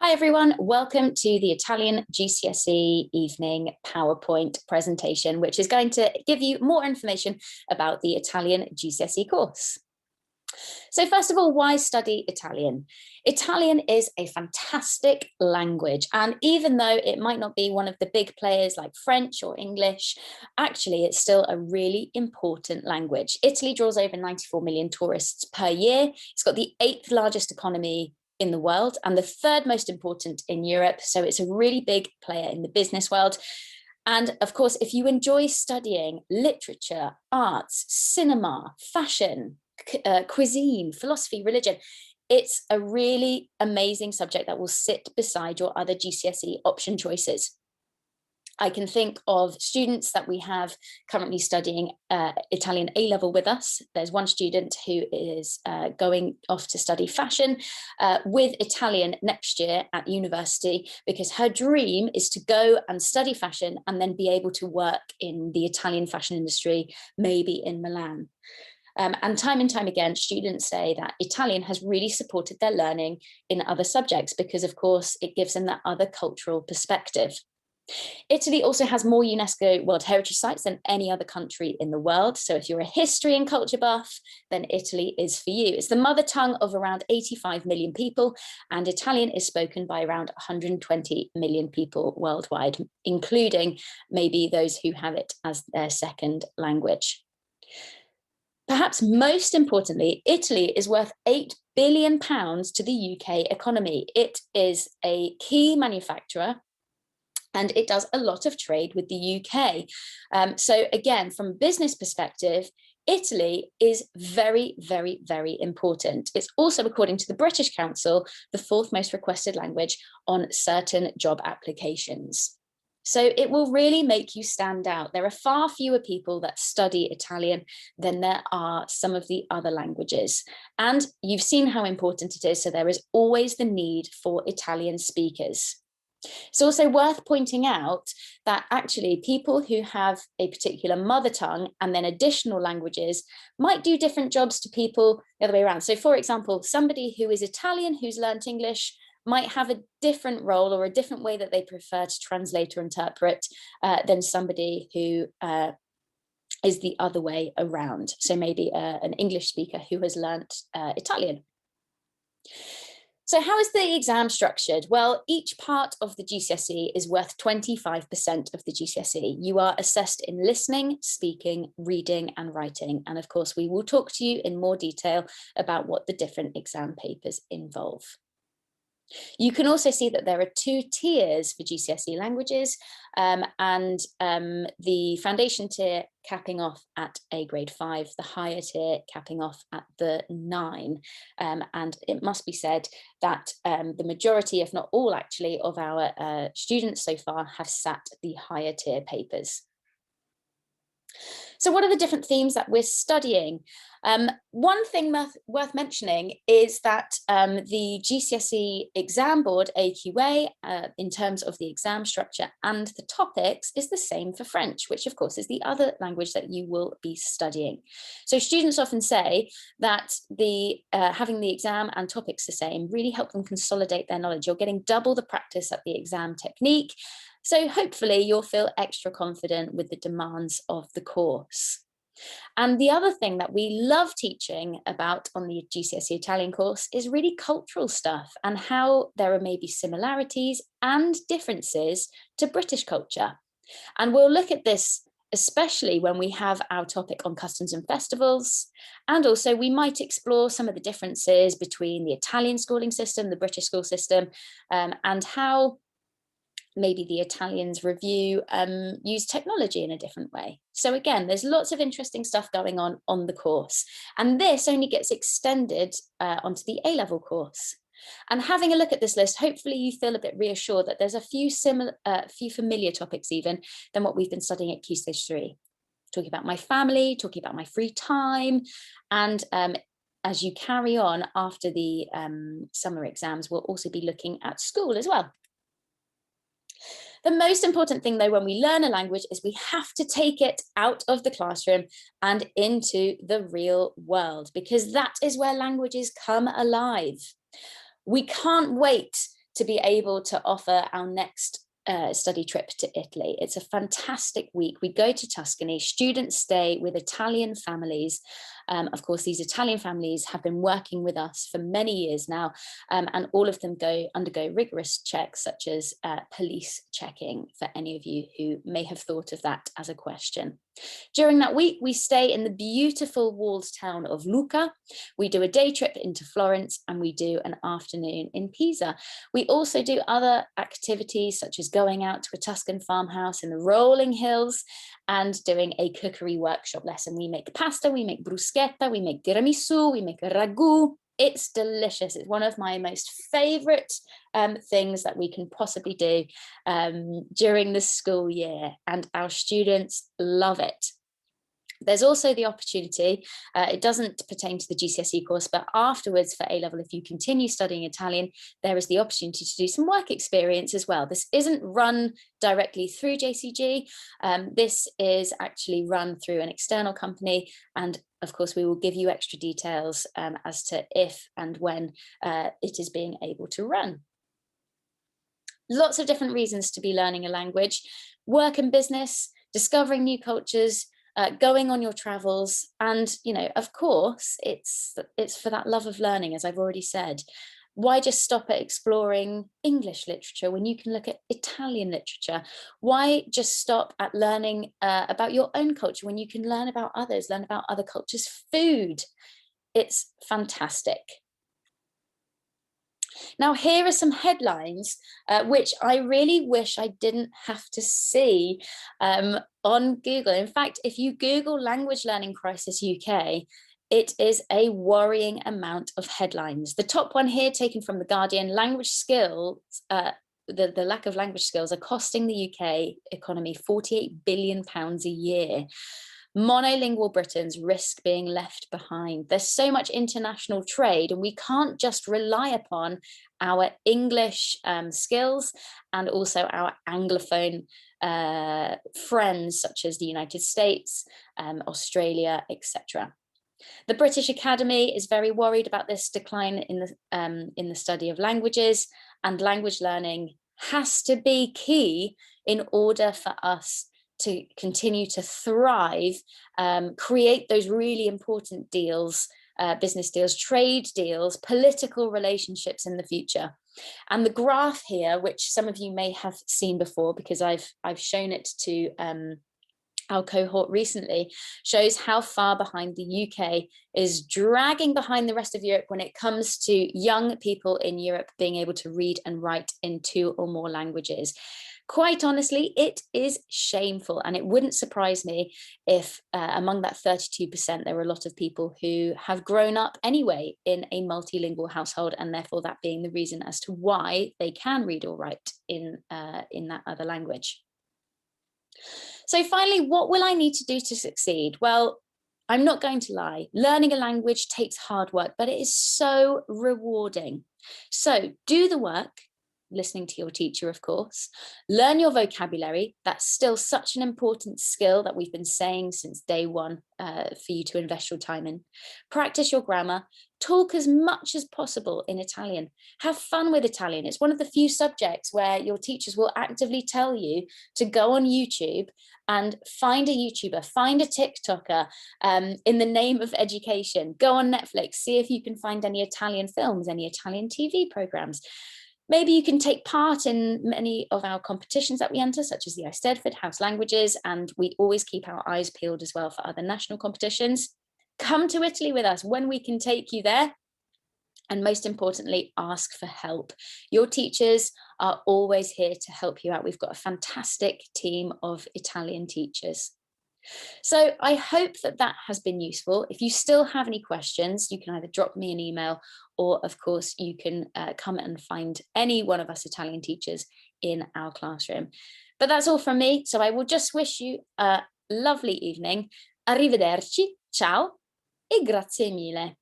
Hi everyone, welcome to the Italian GCSE evening PowerPoint presentation, which is going to give you more information about the Italian GCSE course. So first of all, why study Italian? Italian is a fantastic language, and even though it might not be one of the big players like French or English, actually it's still a really important language. Italy draws over 94 million tourists per year. It's got the 8th largest economy in the world and the 3rd most important in Europe. So it's a really big player in the business world. And of course, if you enjoy studying literature, arts, cinema, fashion, cuisine, philosophy, religion, it's a really amazing subject that will sit beside your other GCSE option choices. I can think of students that we have currently studying Italian A-level with us. There's one student who is going off to study fashion with Italian next year at university, because her dream is to go and study fashion and then be able to work in the Italian fashion industry, maybe in Milan. And time again, students say that Italian has really supported their learning in other subjects because, of course, it gives them that other cultural perspective. Italy also has more UNESCO World Heritage Sites than any other country in the world. So if you're a history and culture buff, then Italy is for you. It's the mother tongue of around 85 million people, and Italian is spoken by around 120 million people worldwide, including maybe those who have it as their second language. Perhaps most importantly, Italy is worth £8 billion to the UK economy. It is a key manufacturer, and it does a lot of trade with the UK. So again, from a business perspective, Italy is very, very, very important. It's also, according to the British Council, the 4th most requested language on certain job applications. So it will really make you stand out. There are far fewer people that study Italian than there are some of the other languages. And you've seen how important it is. So there is always the need for Italian speakers. It's also worth pointing out that actually people who have a particular mother tongue and then additional languages might do different jobs to people the other way around. So for example, somebody who is Italian who's learnt English might have a different role or a different way that they prefer to translate or interpret than somebody who is the other way around. So maybe an English speaker who has learnt Italian. So how is the exam structured? Well, each part of the GCSE is worth 25% of the GCSE. You are assessed in listening, speaking, reading, and writing. And of course, we will talk to you in more detail about what the different exam papers involve. You can also see that there are 2 tiers for GCSE languages, and the foundation tier capping off at A grade 5, the higher tier capping off at the 9. And it must be said that the majority, if not all actually, of our students so far have sat the higher tier papers. So what are the different themes that we're studying? One thing worth mentioning is that the GCSE exam board, AQA, in terms of the exam structure and the topics, is the same for French, which of course is the other language that you will be studying. So students often say that having the exam and topics the same really help them consolidate their knowledge. You're getting double the practice at the exam technique. So hopefully you'll feel extra confident with the demands of the course. And the other thing that we love teaching about on the GCSE Italian course is really cultural stuff and how there are maybe similarities and differences to British culture. And we'll look at this especially when we have our topic on customs and festivals. And also we might explore some of the differences between the Italian schooling system, the British school system, and how maybe the Italians use technology in a different way. So again, there's lots of interesting stuff going on the course. And this only gets extended onto the A-level course. And having a look at this list, hopefully you feel a bit reassured that there's a few familiar topics even than what we've been studying at Key Stage 3. Talking about my family, talking about my free time, and as you carry on after the summer exams, we'll also be looking at school as well. The most important thing though, when we learn a language, is we have to take it out of the classroom and into the real world, because that is where languages come alive. We can't wait to be able to offer our next study trip to Italy. It's a fantastic week. We go to Tuscany, students stay with Italian families. Of course, these Italian families have been working with us for many years now, and all of them undergo rigorous checks such as police checking, for any of you who may have thought of that as a question. During that week, we stay in the beautiful walled town of Lucca. We do a day trip into Florence, and we do an afternoon in Pisa. We also do other activities such as going out to a Tuscan farmhouse in the rolling hills and doing a cookery workshop lesson. We make pasta, we make bruschetta, we make tiramisu, we make a ragu. It's delicious. It's one of my most favorite things that we can possibly do during the school year, and our students love it. There's also the opportunity, it doesn't pertain to the GCSE course, but afterwards for A-level, if you continue studying Italian, there is the opportunity to do some work experience as well. This isn't run directly through JCG. This is actually run through an external company, and of course we will give you extra details as to if and when it is being able to run. Lots of different reasons to be learning a language: work and business, discovering new cultures, going on your travels, and of course it's for that love of learning, as I've already said. Why just stop at exploring English literature when you can look at Italian literature? Why just stop at learning about your own culture when you can learn about others, learn about other cultures' food? It's fantastic. Now, here are some headlines which I really wish I didn't have to see on Google. In fact, if you Google Language Learning Crisis UK, it is a worrying amount of headlines. The top one here, taken from The Guardian: language skills, the lack of language skills are costing the UK economy £48 billion a year. Monolingual Britons risk being left behind. There's so much international trade, and we can't just rely upon our English skills and also our Anglophone friends, such as the United States, Australia, etc. The British Academy is very worried about this decline in the study of languages, and language learning has to be key in order for us to continue to thrive, create those really important deals, business deals, trade deals, political relationships in the future. And the graph here, which some of you may have seen before because I've shown it to our cohort recently, shows how far behind the UK is dragging behind the rest of Europe when it comes to young people in Europe being able to read and write in 2 or more languages. Quite honestly, it is shameful, and it wouldn't surprise me if among that 32%, there are a lot of people who have grown up anyway in a multilingual household, and therefore that being the reason as to why they can read or write in that other language. So finally, what will I need to do to succeed? Well, I'm not going to lie. Learning a language takes hard work, but it is so rewarding. So do the work, listening to your teacher, of course. Learn your vocabulary. That's still such an important skill that we've been saying since day one for you to invest your time in. Practice your grammar. Talk as much as possible in Italian. Have fun with Italian. It's one of the few subjects where your teachers will actively tell you to go on YouTube and find a YouTuber, find a TikToker in the name of education. Go on Netflix, see if you can find any Italian films, any Italian TV programs. Maybe you can take part in many of our competitions that we enter, such as the Eisteddfod House Languages, and we always keep our eyes peeled as well for other national competitions. Come to Italy with us when we can take you there. And most importantly, ask for help. Your teachers are always here to help you out. We've got a fantastic team of Italian teachers. So I hope that that has been useful. If you still have any questions, you can either drop me an email, or of course you can come and find any one of us Italian teachers in our classroom. But that's all from me. So I will just wish you a lovely evening. Arrivederci, ciao e grazie mille.